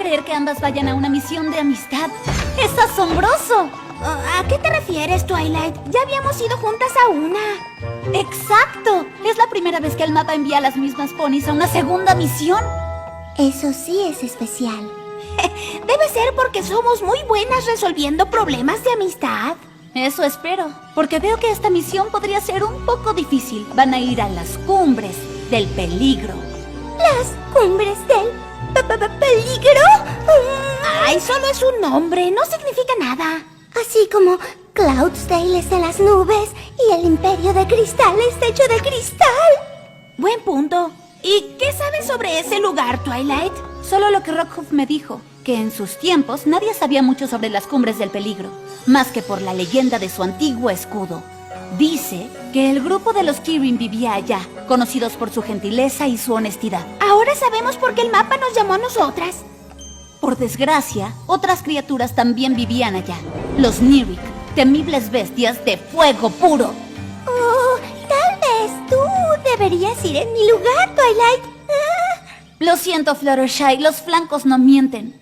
creer que ambas vayan a una misión de amistad. ¡Es asombroso! ¿A qué te refieres, Twilight? Ya habíamos ido juntas a una. ¡Exacto! Es la primera vez que el mapa envía a las mismas ponis a una segunda misión. Eso sí es especial. Debe ser porque somos muy buenas resolviendo problemas de amistad. Eso espero, porque veo que esta misión podría ser un poco difícil. Van a ir a las cumbres del peligro. ¿Las cumbres del peligro? Ay, solo es un nombre, no significa nada. Así como Cloudsdale es en las nubes y el Imperio de Cristal está hecho de cristal. Buen punto. ¿Y qué sabes sobre ese lugar, Twilight? Solo lo que Rockhoof me dijo, que en sus tiempos nadie sabía mucho sobre las cumbres del peligro, más que por la leyenda de su antiguo escudo. Dice que el grupo de los Kirin vivía allá, conocidos por su gentileza y su honestidad. Ahora sabemos por qué el mapa nos llamó a nosotras. Por desgracia, otras criaturas también vivían allá. Los Nirik, temibles bestias de fuego puro. Oh, tal vez tú deberías ir en mi lugar, Twilight. Lo siento, Fluttershy, los flancos no mienten.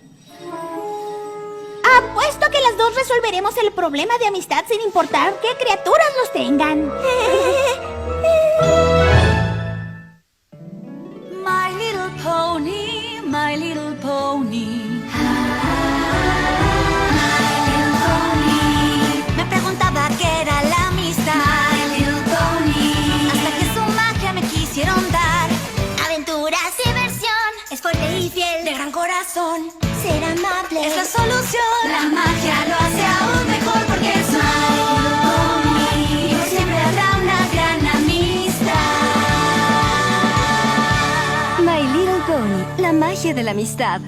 Apuesto que las dos resolveremos el problema de amistad sin importar qué criaturas los tengan. My little pony, my little pony. Me preguntaba qué era la amistad. My little pony. Hasta que su magia me quisieron dar. Aventuras, diversión. Es fuerte y fiel, de gran corazón. Ser amable Es la solución. La magia lo hace aún mejor porque es My Little Pony. Y siempre habrá una gran amistad. My Little Pony, la magia de la amistad.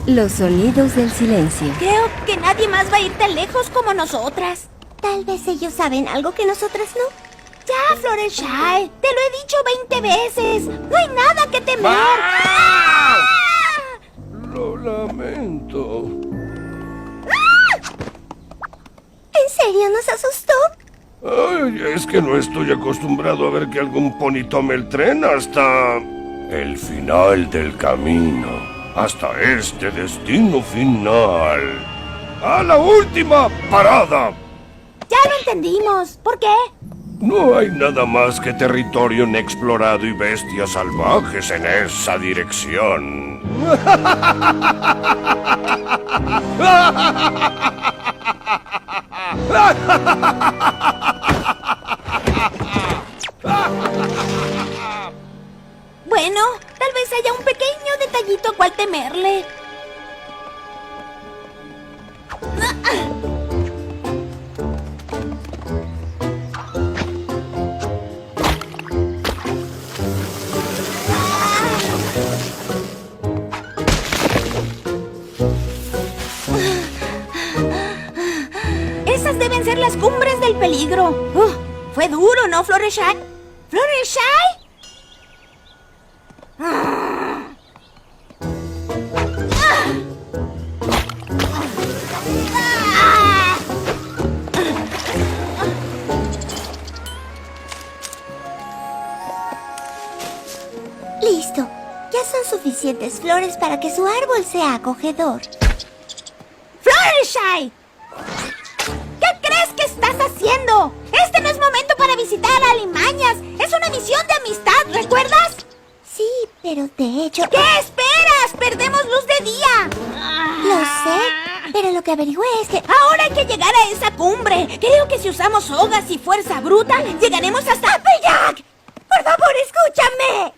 Los sonidos del silencio. Creo que nadie más va a ir tan lejos como nosotras. Tal vez ellos saben algo que nosotras no. Ya, Fluttershy, te lo he dicho 20 veces. No hay nada que temer. Lo lamento. ¿En serio nos asustó? Ay, es que no estoy acostumbrado a ver que algún pony tome el tren hasta el final del camino. Hasta este destino final. ¡A la última parada! Ya lo entendimos. ¿Por qué? No hay nada más que territorio inexplorado y bestias salvajes en esa dirección. Bueno, tal vez haya un pequeño detallito a cual temerle. Esas deben ser las cumbres del peligro. Fue duro, ¿no, Fluttershy? ¿Fluttershy? Listo. Ya son suficientes flores para que su árbol sea acogedor. ¡Fluttershy! ¿Qué crees que estás haciendo? Este no es momento para visitar a Alimañas. Es una misión de amistad, ¿recuerdas? Sí, pero de hecho... ¿Qué esperas? ¡Perdemos luz de día! Lo sé, pero lo que averigüé es que... Ahora hay que llegar a esa cumbre. Creo que si usamos sogas y fuerza bruta, llegaremos hasta... ¡Applejack! ¡Por favor, escúchame!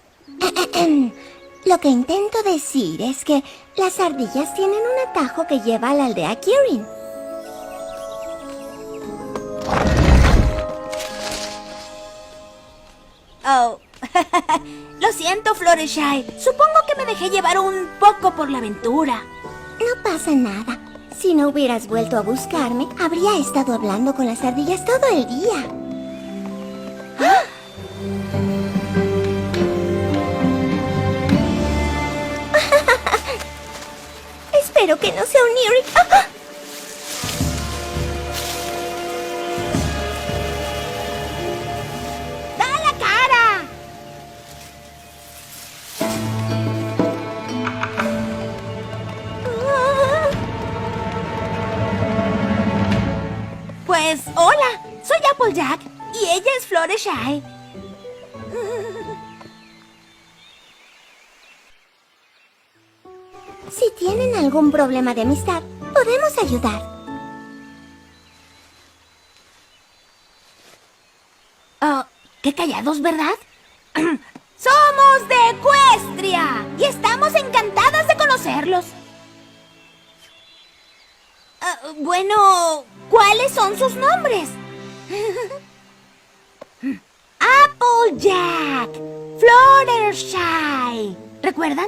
Lo que intento decir es que las ardillas tienen un atajo que lleva a la aldea Kirin. Oh, lo siento, Fluttershy. Supongo que me dejé llevar un poco por la aventura. No pasa nada. Si no hubieras vuelto a buscarme, habría estado hablando con las ardillas todo el día. ¿Ah? Espero que no sea un Nirik. Pues, hola, soy Applejack y ella es Fluttershy. Si tienen algún problema de amistad, podemos ayudar. Qué callados, ¿verdad? ¡Somos de Equestria! Y estamos encantadas de conocerlos. Bueno, ¿cuáles son sus nombres? Applejack, Fluttershy. ¿Recuerdan?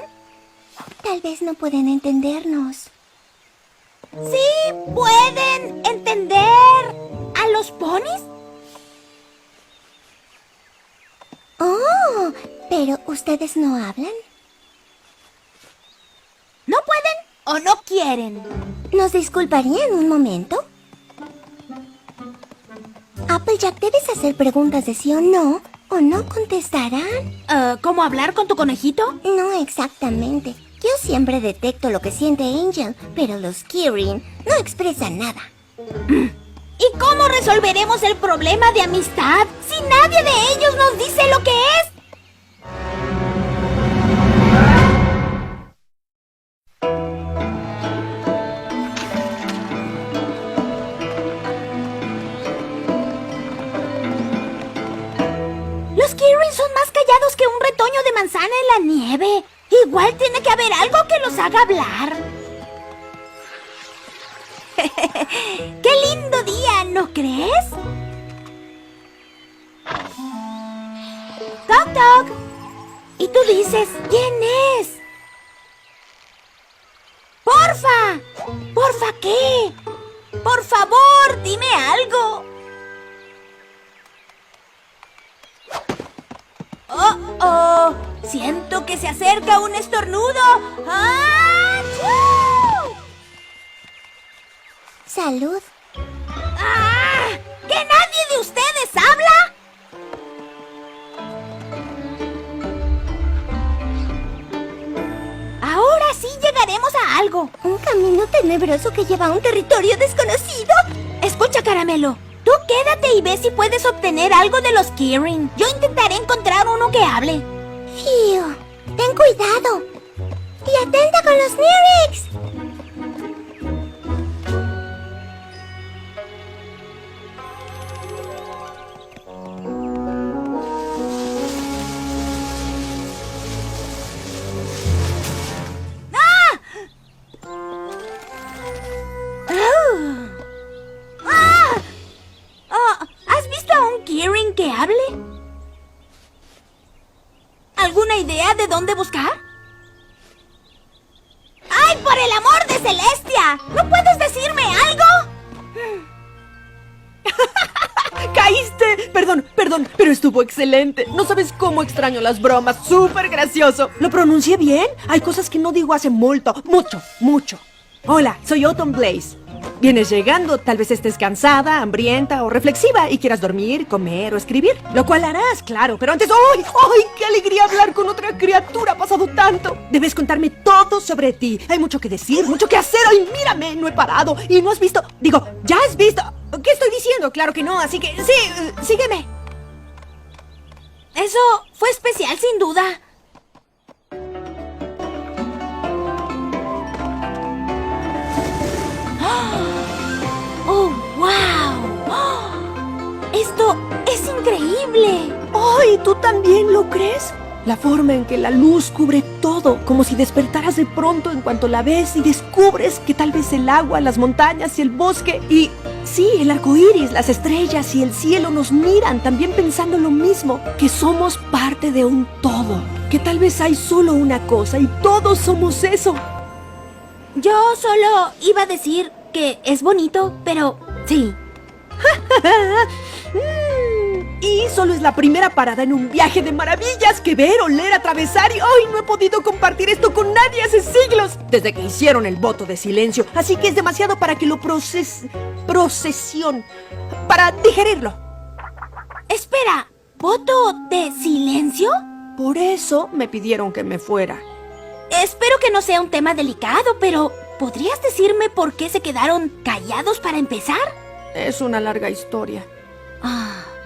Tal vez no pueden entendernos. ¿Sí pueden entender a los ponis? Oh, pero ¿ustedes no hablan? ¿No pueden o no quieren? ¿Nos disculparían un momento? Applejack, debes hacer preguntas de sí o no contestarán. ¿Cómo hablar con tu conejito? No exactamente. Yo siempre detecto lo que siente Angel, pero los Kirin no expresan nada. ¿Y cómo resolveremos el problema de amistad si nadie de ellos nos dice lo que es? Los Kirin son más callados que un retoño de manzana en la nieve. Igual tiene que haber algo que los haga hablar. ¡Qué lindo día! ¿No crees? Toc, toc. Y tú dices, ¿quién es? ¡Porfa! ¿Porfa qué? ¡Por favor, dime algo! ¡Oh! Siento que se acerca un estornudo. ¡Achú! Salud. ¡Ah! ¿Que nadie de ustedes habla? Ahora sí llegaremos a algo. ¿Un camino tenebroso que lleva a un territorio desconocido? Escucha, Caramelo. Tú quédate y ve si puedes obtener algo de los Kirin. Yo intentaré encontrar uno que hable. Fiu, ten cuidado. Y atenta con los Nirix. ¿Has visto a un Kirin que hable? ¿Alguna idea de dónde buscar? ¡Ay, por el amor de Celestia! ¿No puedes decirme algo? ¡Caíste! Perdón, pero estuvo excelente. No sabes cómo extraño las bromas. ¡Súper gracioso! ¿Lo pronuncié bien? Hay cosas que no digo hace mucho. Hola, soy Autumn Blaze. Vienes llegando, tal vez estés cansada, hambrienta o reflexiva y quieras dormir, comer o escribir. Lo cual harás, claro, pero antes... ¡Ay! ¡Qué alegría hablar con otra criatura! Ha pasado tanto. Debes contarme todo sobre ti. Hay mucho que decir, mucho que hacer. ¡Ay, mírame! No he parado. Y no has visto... Digo, ¿ya has visto? ¿Qué estoy diciendo? Claro que no, así que... Sí, sígueme. Eso fue especial, sin duda. ¡Oh, wow! ¡Esto es increíble! ¡Ay, tú también lo crees! La forma en que la luz cubre todo, como si despertaras de pronto en cuanto la ves y descubres que tal vez el agua, las montañas y el bosque y... sí, el arco iris, las estrellas y el cielo nos miran también pensando lo mismo, que somos parte de un todo, que tal vez hay solo una cosa y todos somos eso. Yo solo iba a decir que es bonito, pero sí. Y solo es la primera parada en un viaje de maravillas que ver, oler, atravesar y hoy no he podido compartir esto con nadie hace siglos, desde que hicieron el voto de silencio, así que es demasiado para que lo para digerirlo. Espera, ¿voto de silencio? Por eso me pidieron que me fuera. Espero que no sea un tema delicado, pero ¿podrías decirme por qué se quedaron callados para empezar? Es una larga historia.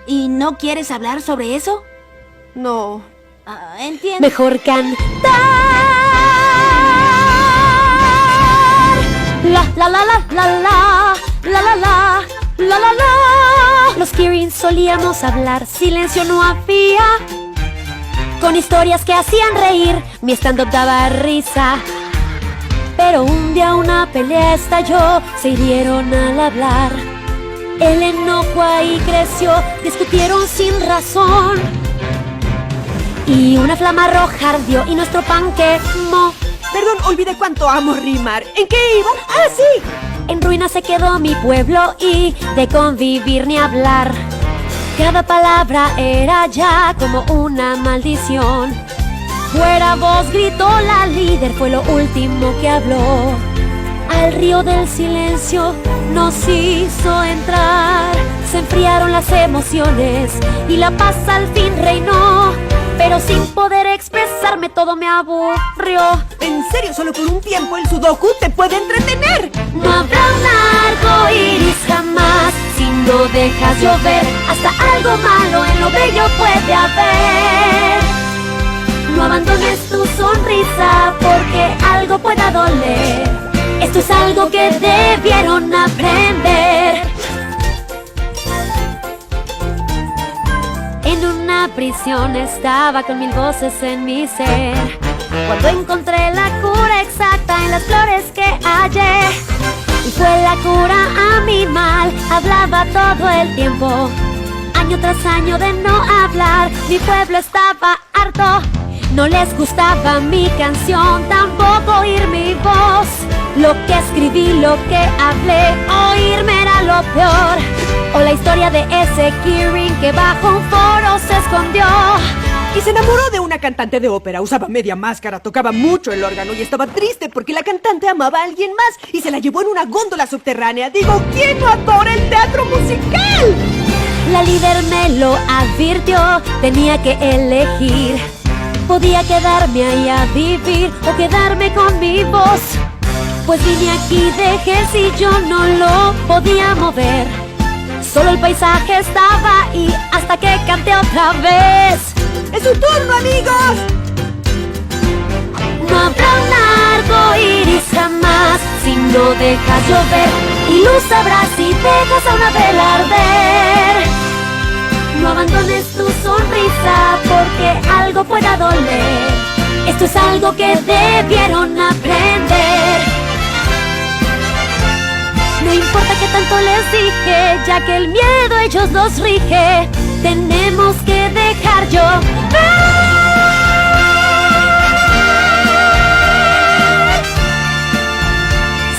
¿Y no quieres hablar sobre eso? No. Entiendo. Mejor cantar. La la la la la la la la la la la la. Los Kirin solíamos hablar, silencio no había. Con historias que hacían reír, mi stand-up daba risa. Pero un día una pelea estalló, se hirieron al hablar. El enojo ahí creció, discutieron sin razón. Y una flama roja ardió y nuestro pan quemó. Perdón, olvidé cuánto amo rimar. ¿En qué iba? ¡Ah, sí! En ruinas se quedó mi pueblo y de convivir ni hablar. Cada palabra era ya como una maldición. Fuera voz gritó la líder, fue lo último que habló. Al río del silencio nos hizo entrar. Se enfriaron las emociones y la paz al fin reinó. Pero sin poder expresarme todo me aburrió. En serio, solo por un tiempo el sudoku te puede entretener. No habrá un arco iris jamás si no dejas llover. Hasta algo malo en lo bello puede haber. No abandones tu sonrisa porque algo pueda doler. Esto es algo que debieron aprender. En una prisión estaba con 1000 voces en mi ser. Cuando encontré la cura exacta en las flores que hallé. Y fue la cura a mi mal, hablaba todo el tiempo. Año tras año de no hablar, mi pueblo estaba harto. No les gustaba mi canción, tampoco oír mi voz. Lo que escribí, lo que hablé, oírme era lo peor. O la historia de ese Kirin que bajo un foro se escondió. Y se enamoró de una cantante de ópera, usaba media máscara, tocaba mucho el órgano y estaba triste porque la cantante amaba a alguien más y se la llevó en una góndola subterránea. Digo, ¿quién no adora el teatro musical? La líder me lo advirtió, tenía que elegir. Podía quedarme ahí a vivir o quedarme con mi voz. Pues vine aquí, dejé el sillón, no lo podía mover. Solo el paisaje estaba ahí hasta que canté otra vez. ¡Es su turno, amigos! No habrá un arco iris jamás si no dejas llover. Y luz habrá si dejas a una vela arder. No abandones tu sonrisa porque algo pueda doler. Esto es algo que debieron aprender. No importa que tanto les dije, ya que el miedo ellos los rige. Tenemos que dejar llover.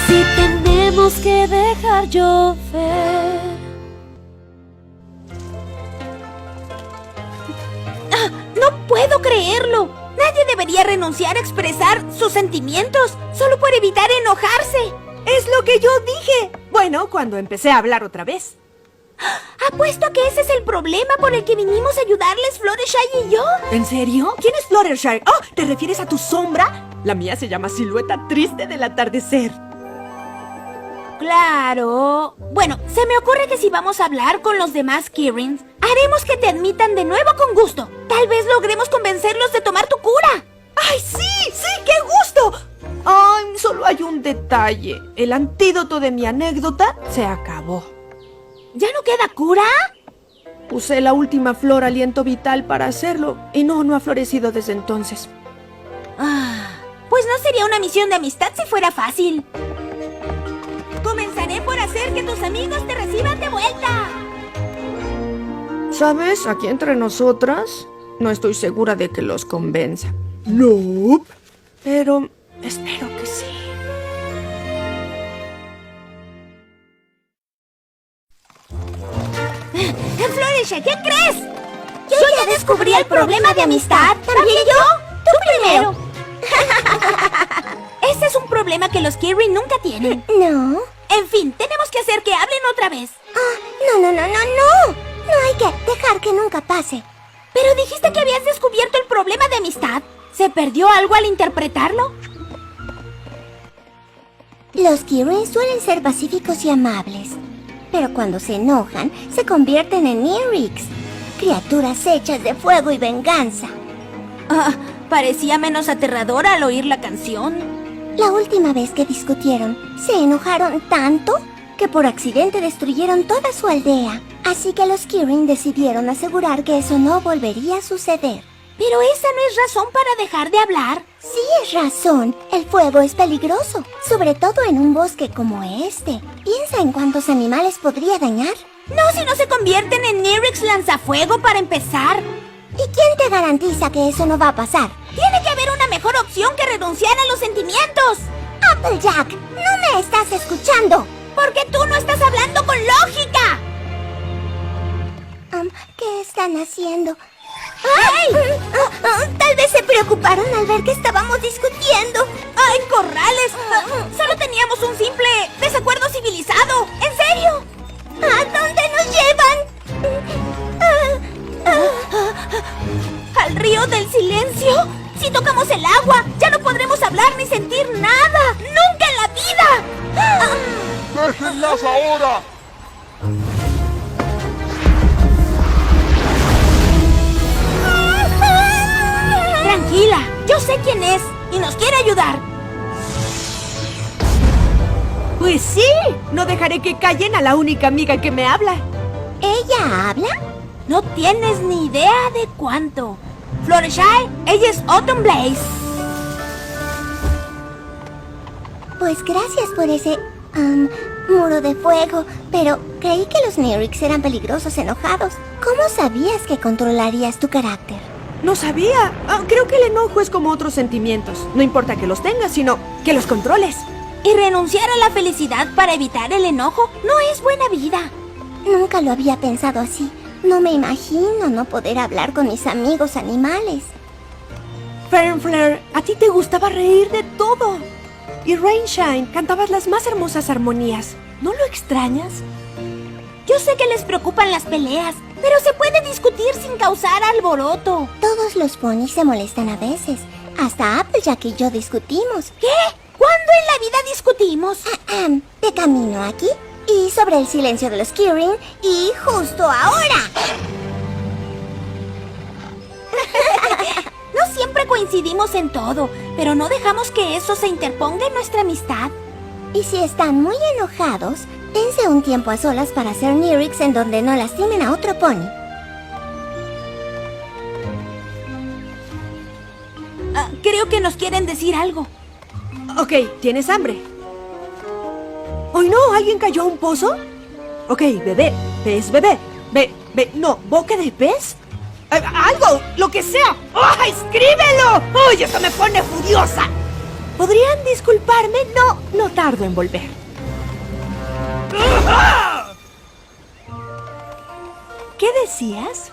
Sí, tenemos que dejar llover. ¡No puedo creerlo! Nadie debería renunciar a expresar sus sentimientos solo por evitar enojarse. Es lo que yo dije. Bueno, cuando empecé a hablar otra vez. Apuesto a que ese es el problema por el que vinimos a ayudarles Fluttershy y yo. ¿En serio? ¿Quién es Fluttershy? Oh, ¿te refieres a tu sombra? La mía se llama Silueta Triste del Atardecer. Claro. Bueno, se me ocurre que si vamos a hablar con los demás Kirins, haremos que te admitan de nuevo con gusto. Tal vez logremos convencerlos de tomar tu cura. ¡Ay, sí! ¡Sí! ¡Qué gusto! Ay, solo hay un detalle. El antídoto de mi anécdota se acabó. ¿Ya no queda cura? Usé la última flor aliento vital para hacerlo y no ha florecido desde entonces. Pues no sería una misión de amistad si fuera fácil. Comenzaré por hacer que tus amigos te reciban de vuelta. ¿Sabes? Aquí entre nosotras, no estoy segura de que los convenza. No. Pero espero que sí. Fluttershy, ¿qué crees? Yo ya descubrí el problema de amistad. ¿También yo? Tú primero. Ese es un problema que los Kirin nunca tienen. No. En fin, tenemos que hacer que hablen otra vez. No. No hay que dejar que nunca pase. Pero dijiste que habías descubierto el problema de amistad. ¿Se perdió algo al interpretarlo? Los Kirin suelen ser pacíficos y amables. pero cuando se enojan, se convierten en Neeriks, criaturas hechas de fuego y venganza. Parecía menos aterradora al oír la canción. La última vez que discutieron, se enojaron tanto que por accidente destruyeron toda su aldea. Así que los Kirin decidieron asegurar que eso no volvería a suceder. Pero esa no es razón para dejar de hablar. Sí es razón, el fuego es peligroso, sobre todo en un bosque como este. Piensa en cuántos animales podría dañar. No si no se convierten en Neeriks lanzafuego para empezar. ¿Y quién te garantiza que eso no va a pasar? Tiene que haber una mejor opción que renunciar a los sentimientos. Applejack, no me estás escuchando. Porque tú no estás hablando con lógica. ¿Qué están haciendo? ¡Ay! Tal vez se preocuparon al ver que estábamos discutiendo. ¡Ay, corrales! Solo teníamos un simple desacuerdo civilizado. ¿En serio? ¿A dónde nos llevan? ¿Al río del silencio? Si tocamos el agua, ya no podremos hablar ni sentir nada. ¡Nunca en la vida! ¡Déjenlas ahora! Tranquila, yo sé quién es y nos quiere ayudar. Pues sí, no dejaré que callen a la única amiga que me habla. ¿Ella habla? No tienes ni idea de cuánto. Fluttershy, ella es Autumn Blaze. Pues gracias por ese muro de fuego, pero creí que los Neeriks eran peligrosos enojados. ¿Cómo sabías que controlarías tu carácter? No sabía. Creo que el enojo es como otros sentimientos. No importa que los tengas, sino que los controles. Y renunciar a la felicidad para evitar el enojo no es buena vida. Nunca lo había pensado así. No me imagino no poder hablar con mis amigos animales. Fernflare, a ti te gustaba reír de todo. Y Rainshine, cantabas las más hermosas armonías. ¿No lo extrañas? Yo sé que les preocupan las peleas, pero se puede discutir sin causar alboroto. Todos los ponis se molestan a veces. Hasta Applejack y yo discutimos. ¿Qué? ¿Cuándo en la vida discutimos? De camino aquí y sobre el silencio de los Kirin y justo ahora. No siempre coincidimos en todo, pero no dejamos que eso se interponga en nuestra amistad. Y si están muy enojados, dense un tiempo a solas para hacer Neeriks en donde no lastimen a otro pony. Creo que nos quieren decir algo. Ok, ¿tienes hambre? ¡Ay, no! ¿Alguien cayó a un pozo? Ok, bebé, pez, bebé. No, boca de pez. ¡Algo! ¡Lo que sea! ¡Oh, escríbelo! ¡Uy, eso me pone furiosa! ¿Podrían disculparme? No tardo en volver. ¿Qué decías?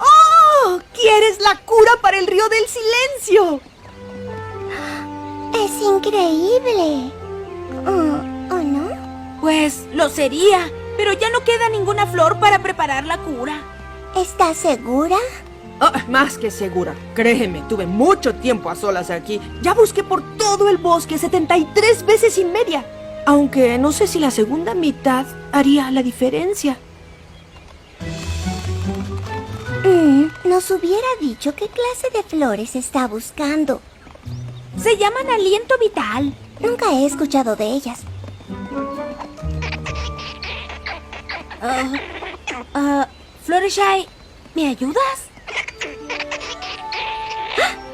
¡Oh! ¿Quieres la cura para el río del silencio? Es increíble. ¿O no? Pues lo sería, pero ya no queda ninguna flor para preparar la cura. ¿Estás segura? Más que segura. Créeme, tuve mucho tiempo a solas aquí. Ya busqué por todo el bosque 73 veces y media. Aunque no sé si la segunda mitad haría la diferencia. Nos hubiera dicho qué clase de flores está buscando. Se llaman aliento vital. Nunca he escuchado de ellas. Fluttershy, ¿me ayudas?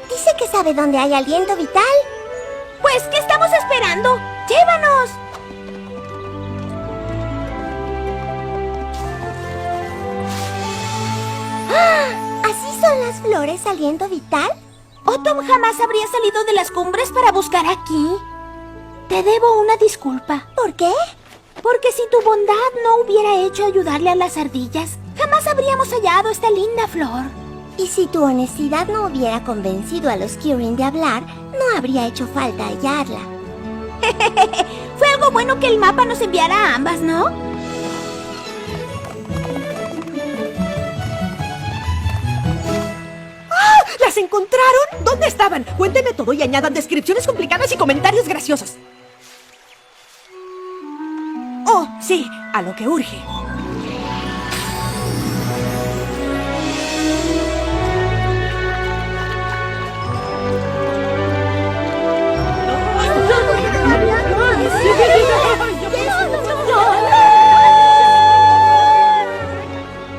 Dice que sabe dónde hay aliento vital. Pues, ¿qué estamos esperando? ¡Llévanos! ¿Así son las flores aliento vital? Autumn jamás habría salido de las cumbres para buscar aquí. Te debo una disculpa. ¿Por qué? Porque si tu bondad no hubiera hecho ayudarle a las ardillas, jamás habríamos hallado esta linda flor. Y si tu honestidad no hubiera convencido a los Kirin de hablar, no habría hecho falta hallarla. Fue algo bueno que el mapa nos enviara a ambas, ¿no? ¿Las encontraron? ¿Dónde estaban? Cuéntenme todo y añadan descripciones complicadas y comentarios graciosos. Sí, a lo que urge.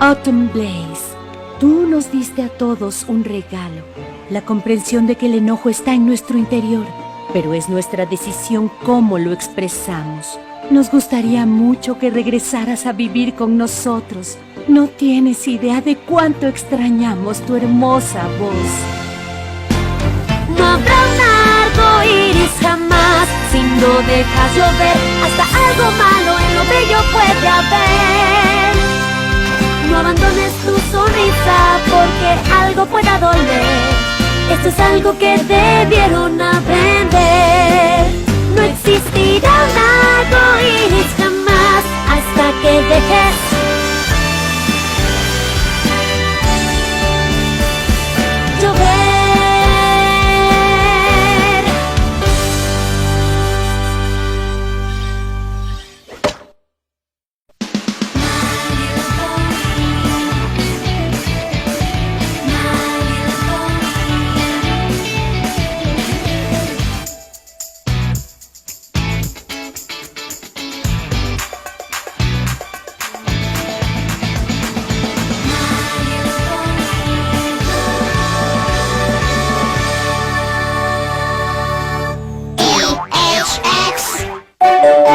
Autumn Blaze, tú nos diste a todos un regalo, la comprensión de que el enojo está en nuestro interior, pero es nuestra decisión cómo lo expresamos. Nos gustaría mucho que regresaras a vivir con nosotros. No tienes idea de cuánto extrañamos tu hermosa voz. No habrá un arco iris jamás si no dejas llover. Hasta algo malo en lo bello puede haber. No abandones tu sonrisa porque algo pueda doler. Esto es algo que debieron aprender. No existirá un arco iris jamás hasta que dejes llover. LHX.